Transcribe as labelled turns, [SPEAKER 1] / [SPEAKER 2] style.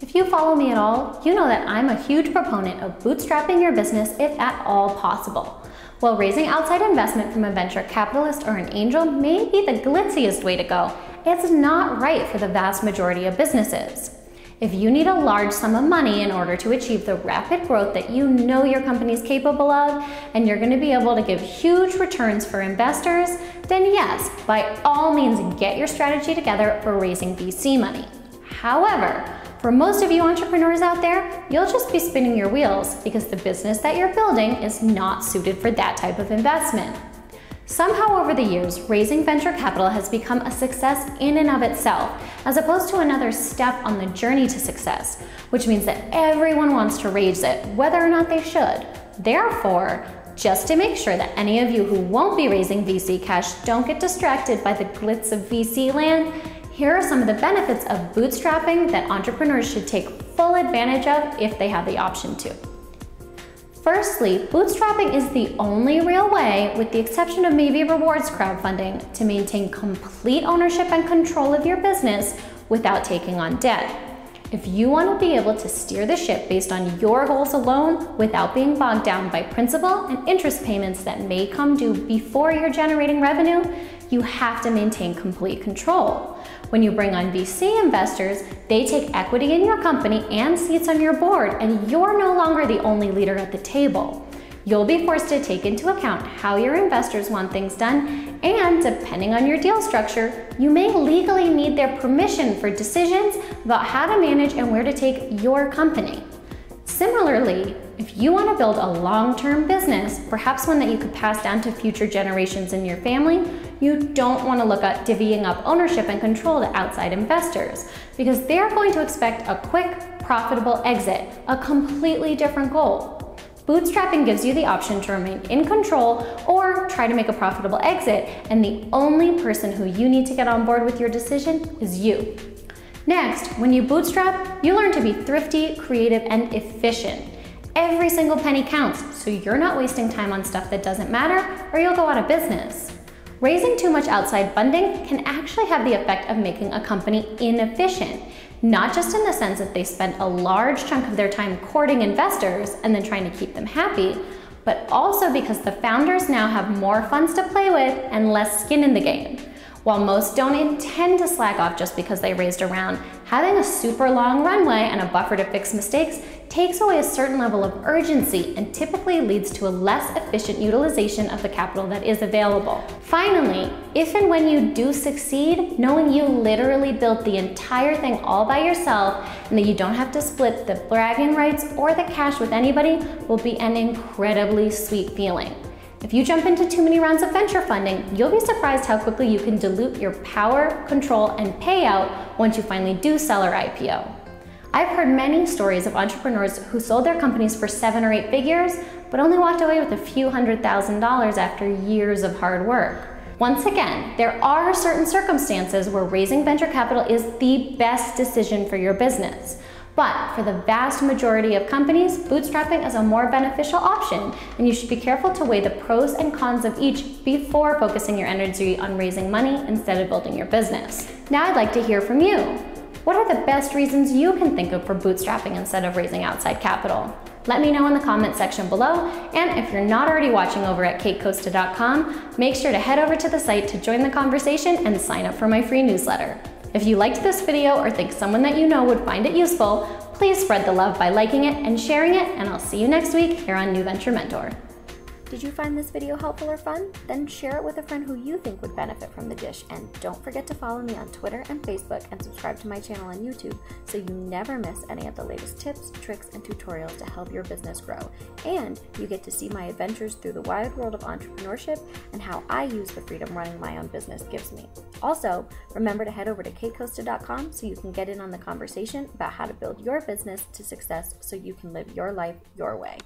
[SPEAKER 1] If you follow me at all, you know that I'm a huge proponent of bootstrapping your business if at all possible. While raising outside investment from a venture capitalist or an angel may be the glitziest way to go, it's not right for the vast majority of businesses. If you need a large sum of money in order to achieve the rapid growth that you know your company is capable of, and you're going to be able to give huge returns for investors, then yes, by all means get your strategy together for raising VC money. However, for most of you entrepreneurs out there, you'll just be spinning your wheels because the business that you're building is not suited for that type of investment. Somehow over the years, raising venture capital has become a success in and of itself, as opposed to another step on the journey to success, which means that everyone wants to raise it, whether or not they should. Therefore, just to make sure that any of you who won't be raising VC cash don't get distracted by the glitz of VC land, here are some of the benefits of bootstrapping that entrepreneurs should take full advantage of if they have the option to. Firstly, bootstrapping is the only real way, with the exception of maybe rewards crowdfunding, to maintain complete ownership and control of your business without taking on debt. If you want to be able to steer the ship based on your goals alone without being bogged down by principal and interest payments that may come due before you're generating revenue, you have to maintain complete control. When you bring on VC investors, they take equity in your company and seats on your board, and you're no longer the only leader at the table. You'll be forced to take into account how your investors want things done, and depending on your deal structure, you may legally need their permission for decisions about how to manage and where to take your company. Similarly, if you want to build a long-term business, perhaps one that you could pass down to future generations in your family, you don't want to look at divvying up ownership and control to outside investors, because they're going to expect a quick, profitable exit, a completely different goal. Bootstrapping gives you the option to remain in control or try to make a profitable exit, and the only person who you need to get on board with your decision is you. Next, when you bootstrap, you learn to be thrifty, creative, and efficient. Every single penny counts, so you're not wasting time on stuff that doesn't matter, or you'll go out of business. Raising too much outside funding can actually have the effect of making a company inefficient, not just in the sense that they spend a large chunk of their time courting investors and then trying to keep them happy, but also because the founders now have more funds to play with and less skin in the game. While most don't intend to slack off just because they raised a round, having a super long runway and a buffer to fix mistakes takes away a certain level of urgency and typically leads to a less efficient utilization of the capital that is available. Finally, if and when you do succeed, knowing you literally built the entire thing all by yourself and that you don't have to split the bragging rights or the cash with anybody will be an incredibly sweet feeling. If you jump into too many rounds of venture funding, you'll be surprised how quickly you can dilute your power, control, and payout once you finally do sell or IPO. I've heard many stories of entrepreneurs who sold their companies for 7 or 8 figures, but only walked away with a few $100,000s after years of hard work. Once again, there are certain circumstances where raising venture capital is the best decision for your business. But for the vast majority of companies, bootstrapping is a more beneficial option, and you should be careful to weigh the pros and cons of each before focusing your energy on raising money instead of building your business. Now I'd like to hear from you. What are the best reasons you can think of for bootstrapping instead of raising outside capital? Let me know in the comment section below, and if you're not already watching over at katecosta.com, make sure to head over to the site to join the conversation and sign up for my free newsletter. If you liked this video or think someone that you know would find it useful, please spread the love by liking it and sharing it, and I'll see you next week here on New Venture Mentor. Did you find this video helpful or fun? Then share it with a friend who you think would benefit from the dish, and don't forget to follow me on Twitter and Facebook and subscribe to my channel on YouTube so you never miss any of the latest tips, tricks, and tutorials to help your business grow. And you get to see my adventures through the wide world of entrepreneurship and how I use the freedom running my own business gives me. Also, remember to head over to katecosta.com so you can get in on the conversation about how to build your business to success so you can live your life your way.